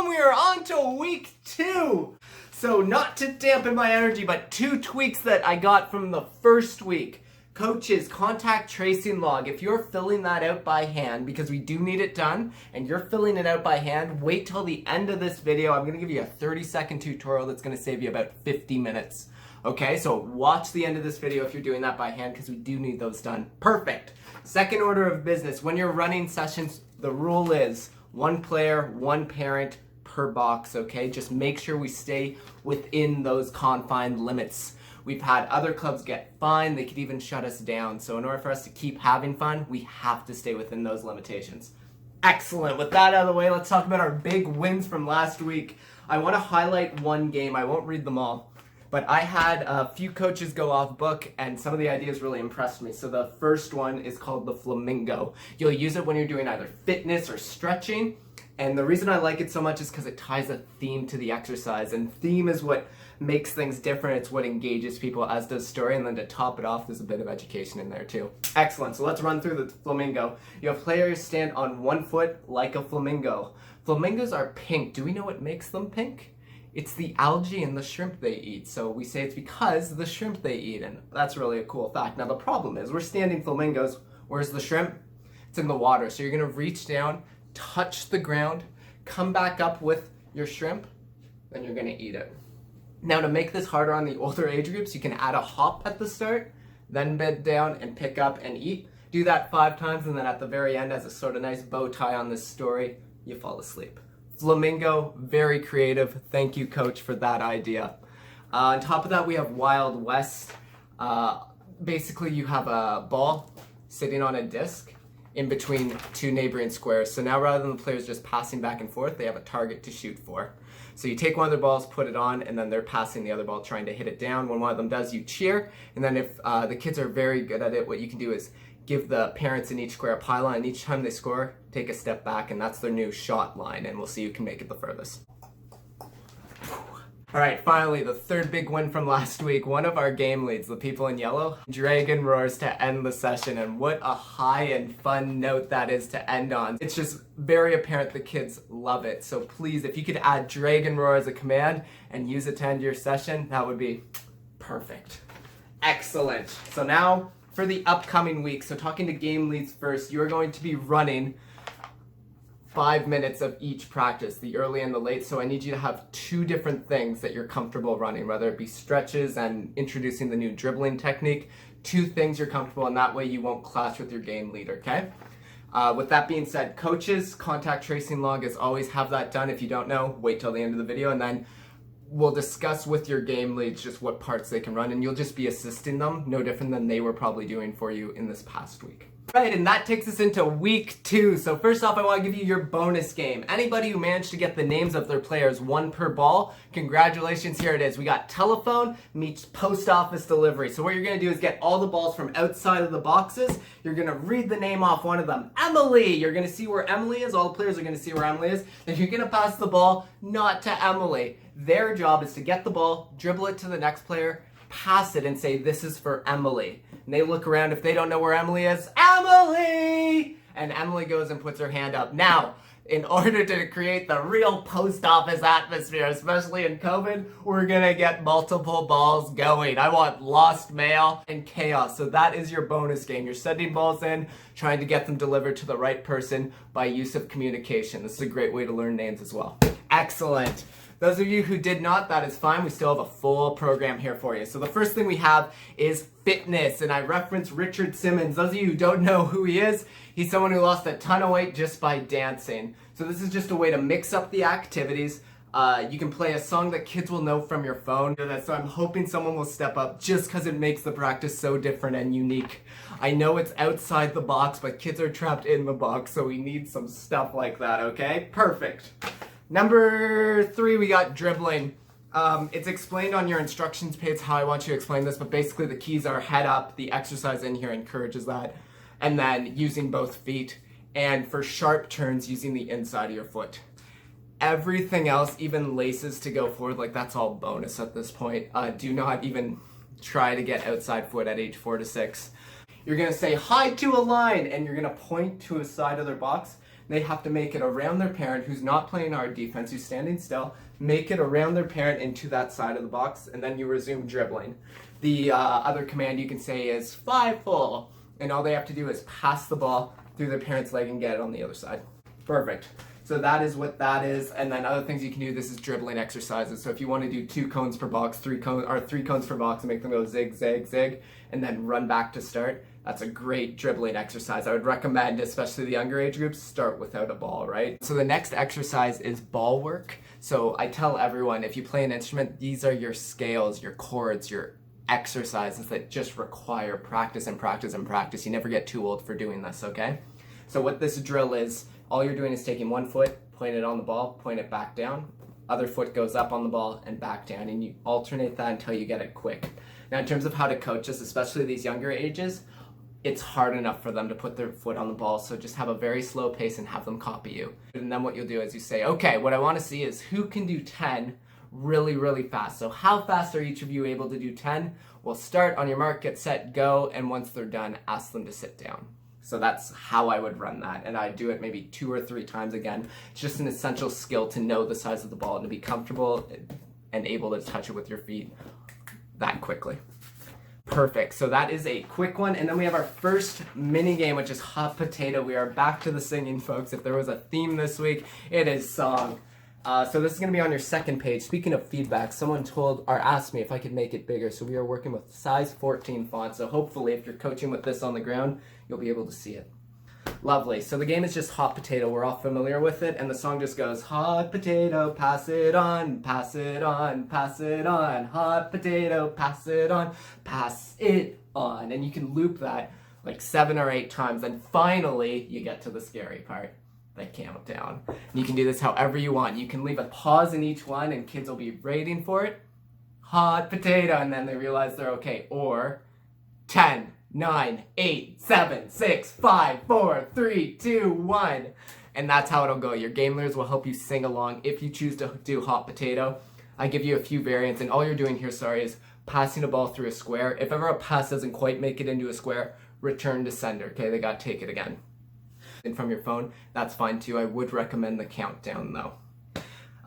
welcome! We are on to week 2. So not to dampen my energy, but 2 tweaks that I got from the first week. Coach's contact tracing log. If you're filling that out by hand, because we do need it done, and you're filling it out by hand, wait till the end of this video. I'm going to give you a 30-second tutorial that's going to save you about 50 minutes. Okay, so watch the end of this video if you're doing that by hand, because we do need those done. Perfect. Second order of business. When you're running sessions, the rule is 1 player, 1 parent per box, okay? Just make sure we stay within those confined limits. We've had other clubs get fined. They could even shut us down. So in order for us to keep having fun, we have to stay within those limitations. Excellent. With that out of the way, let's talk about our big wins from last week. I want to highlight one game. I won't read them all. But I had a few coaches go off book, and some of the ideas really impressed me. So the first one is called the flamingo. You'll use it when you're doing either fitness or stretching. And the reason I like it so much is because it ties a theme to the exercise. And theme is what makes things different. It's what engages people, as does story. And then to top it off, there's a bit of education in there too. Excellent. So let's run through the flamingo. You have players stand on 1 foot like a flamingo. Flamingos are pink. Do we know what makes them pink? It's the algae and the shrimp they eat. So we say it's because of the shrimp they eat, and that's really a cool fact. Now the problem is we're standing flamingos. Where's the shrimp? It's in the water. So you're gonna reach down, touch the ground, come back up with your shrimp, then you're gonna eat it. Now to make this harder on the older age groups, you can add a hop at the start, then bend down and pick up and eat. Do that 5 times, and then at the very end, as a sort of nice bow tie on this story, you fall asleep. Flamingo, very creative. Thank you, Coach, for that idea. On top of that, we have Wild West. Basically, you have a ball sitting on a disc in between 2 neighboring squares. So now rather than the players just passing back and forth, they have a target to shoot for. So you take one of their balls, put it on, and then they're passing the other ball, trying to hit it down. When one of them does, you cheer. And then if the kids are very good at it, what you can do is give the parents in each square a pylon, and each time they score, take a step back, and that's their new shot line, and we'll see who can make it the furthest. All right, finally, the third big win from last week. One of our game leads, the people in yellow, Dragon Roars to end the session, and what a high and fun note that is to end on. It's just very apparent the kids love it, so please, if you could add Dragon Roar as a command and use it to end your session, that would be perfect. Excellent. So now, for the upcoming week, so talking to game leads first, you're going to be running 5 minutes of each practice, the early and the late. So I need you to have 2 different things that you're comfortable running, whether it be stretches and introducing the new dribbling technique. 2 things you're comfortable, and that way you won't clash with your game leader, okay? With that being said, coaches, contact tracing log, as always, have that done. If you don't know, wait till the end of the video, and then we'll discuss with your game leads just what parts they can run, and you'll just be assisting them, no different than they were probably doing for you in this past week. Right, and that takes us into week 2. So first off, I want to give you your bonus game. Anybody who managed to get the names of their players 1 per ball, congratulations, here it is. We got telephone meets post office delivery. So what you're going to do is get all the balls from outside of the boxes. You're going to read the name off one of them. Emily! You're going to see where Emily is. All the players are going to see where Emily is. Then you're going to pass the ball not to Emily. Their job is to get the ball, dribble it to the next player, pass it, and say, this is for Emily. And they look around. If they don't know where Emily is, Emily! And Emily goes and puts her hand up. Now, in order to create the real post office atmosphere, especially in COVID, we're gonna get multiple balls going. I want lost mail and chaos. So that is your bonus game. You're sending balls in, trying to get them delivered to the right person by use of communication. This is a great way to learn names as well. Excellent. Those of you who did not, that is fine. We still have a full program here for you. So the first thing we have is fitness, and I reference Richard Simmons. Those of you who don't know who he is, he's someone who lost a ton of weight just by dancing. So this is just a way to mix up the activities. You can play a song that kids will know from your phone. So I'm hoping someone will step up just because it makes the practice so different and unique. I know it's outside the box, but kids are trapped in the box, so we need some stuff like that, okay? Perfect. Number 3, we got dribbling. It's explained on your instructions page how I want you to explain this, but basically the keys are head up. The exercise in here encourages that. And then using both feet. And for sharp turns, using the inside of your foot. Everything else, even laces to go forward, like that's all bonus at this point. Do not even try to get outside foot at age 4 to 6. You're gonna say hi to a line, and you're gonna point to a side of their box. They have to make it around their parent who's not playing our defense, who's standing still, make it around their parent into that side of the box, and then you resume dribbling. The other command you can say is 5 full, and all they have to do is pass the ball through their parent's leg and get it on the other side. Perfect. So that is what that is, and then other things you can do, this is dribbling exercises. So if you want to do 2 cones per box, 3 cones per box and make them go zig, zag, zig, and then run back to start, that's a great dribbling exercise. I would recommend, especially the younger age groups, start without a ball, right? So the next exercise is ball work. So I tell everyone, if you play an instrument, these are your scales, your chords, your exercises that just require practice and practice and practice. You never get too old for doing this, okay? So what this drill is, all you're doing is taking one foot, point it on the ball, point it back down, other foot goes up on the ball and back down, and you alternate that until you get it quick. Now in terms of how to coach this, especially these younger ages, it's hard enough for them to put their foot on the ball, so just have a very slow pace and have them copy you. And then what you'll do is you say, okay, what I want to see is who can do 10 really, really fast. So how fast are each of you able to do 10? We'll start on your mark, get set, go, and once they're done, ask them to sit down. So that's how I would run that, and I do it maybe 2 or 3 times again. It's just an essential skill to know the size of the ball and to be comfortable and able to touch it with your feet that quickly. Perfect, so that is a quick one, and then we have our first mini game, which is hot potato. We are back to the singing, folks. If there was a theme this week, it is song. So this is going to be on your second page. Speaking of feedback, someone asked me if I could make it bigger, so we are working with size 14 font, so hopefully if you're coaching with this on the ground, you'll be able to see it. Lovely. So the game is just hot potato. We're all familiar with it, and the song just goes, hot potato, pass it on, pass it on, pass it on, hot potato, pass it on, pass it on. And you can loop that like 7 or 8 times, and finally you get to the scary part. The countdown. And you can do this however you want. You can leave a pause in each one and kids will be waiting for it. Hot potato, and then they realize they're okay. Or 10, 9, 8, 7, 6, 5, 4, 3, 2, 1. And that's how it'll go. Your game leaders will help you sing along if you choose to do hot potato. I give you a few variants, and all you're doing here, is passing a ball through a square. If ever a pass doesn't quite make it into a square, return to sender. Okay, they gotta take it again. And from your phone, that's fine too. I would recommend the countdown though.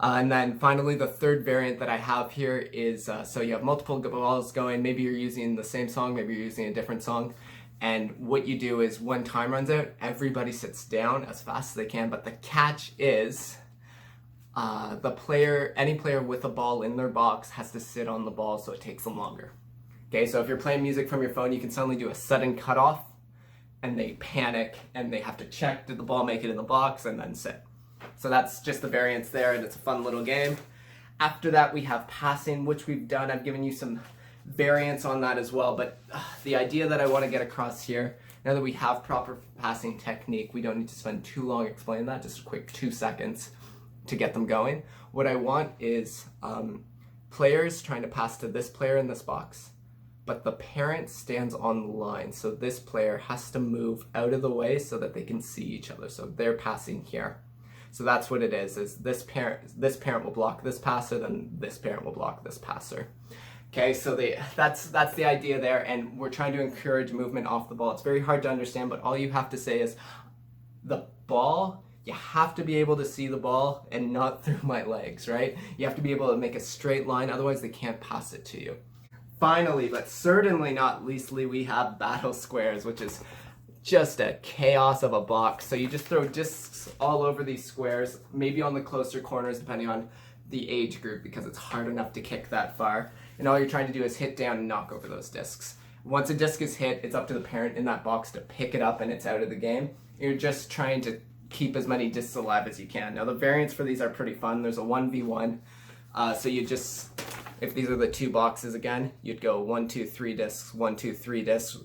And then finally, the third variant that I have here is, so you have multiple balls going, maybe you're using the same song, maybe you're using a different song, and what you do is when time runs out, everybody sits down as fast as they can, but the catch is any player with a ball in their box has to sit on the ball, so it takes them longer. Okay, so if you're playing music from your phone, you can suddenly do a sudden cutoff, and they panic and they have to check, did the ball make it in the box, and then sit. So that's just the variants there, and it's a fun little game. After that we have passing, which we've done. I've given you some variants on that as well, but the idea that I want to get across here, now that we have proper passing technique, we don't need to spend too long explaining that, just a quick 2 seconds to get them going. What I want is players trying to pass to this player in this box, but the parent stands on the line, so this player has to move out of the way so that they can see each other. So they're passing here. So that's what it is this parent will block this passer, then this parent will block this passer. Okay, so that's the idea there, and we're trying to encourage movement off the ball. It's very hard to understand, but all you have to say is the ball, you have to be able to see the ball and not through my legs, right? You have to be able to make a straight line, otherwise they can't pass it to you. Finally, but certainly not leastly, we have battle squares, which is just a chaos of a box. So you just throw discs all over these squares, maybe on the closer corners depending on the age group, because it's hard enough to kick that far. And all you're trying to do is hit down and knock over those discs. Once a disc is hit, it's up to the parent in that box to pick it up and it's out of the game. You're just trying to keep as many discs alive as you can. Now the variants for these are pretty fun. There's a 1v1. So you just, if these are the 2 boxes again, you'd go 1, 2, 3 discs, 1, 2, 3 discs,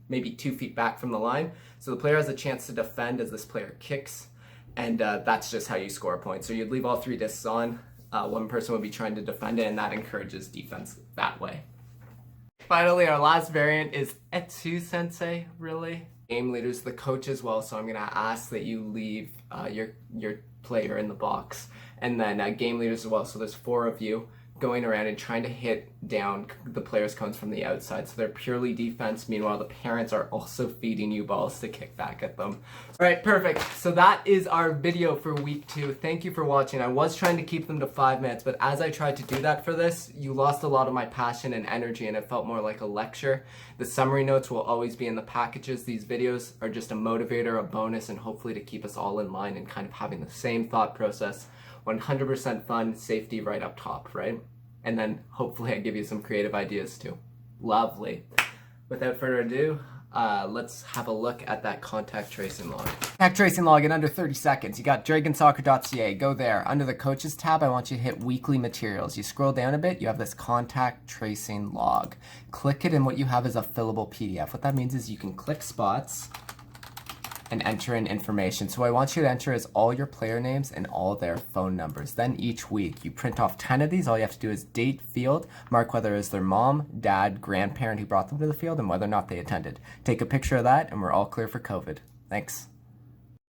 maybe 2 feet back from the line. So the player has a chance to defend as this player kicks, and that's just how you score points. So you'd leave all 3 discs on, one person would be trying to defend it, and that encourages defense that way. Finally, our last variant is Etsu Sensei, really. Game leaders, the coach as well, so I'm gonna ask that you leave your player in the box. And then game leaders as well, so there's 4 of you. going around and trying to hit down the players' cones from the outside. So they're purely defense. Meanwhile, the parents are also feeding you balls to kick back at them. All right, perfect. So that is our video for week 2. Thank you for watching. I was trying to keep them to 5 minutes, but as I tried to do that for this, you lost a lot of my passion and energy, and it felt more like a lecture. The summary notes will always be in the packages. These videos are just a motivator, a bonus, and hopefully to keep us all in line and kind of having the same thought process. 100% fun, safety right up top, right? And then hopefully I give you some creative ideas too. Lovely. Without further ado, let's have a look at that contact tracing log. Contact tracing log in under 30 seconds. You got dragonsoccer.ca. Go there. Under the coaches tab, I want you to hit weekly materials. You scroll down a bit, you have this contact tracing log. Click it, and what you have is a fillable PDF. What that means is you can click spots and enter in information. So what I want you to enter is all your player names and all their phone numbers. Then each week you print off 10 of these. All you have to do is date, field, mark whether it's their mom, dad, grandparent who brought them to the field, and whether or not they attended. Take a picture of that and we're all clear for COVID. Thanks.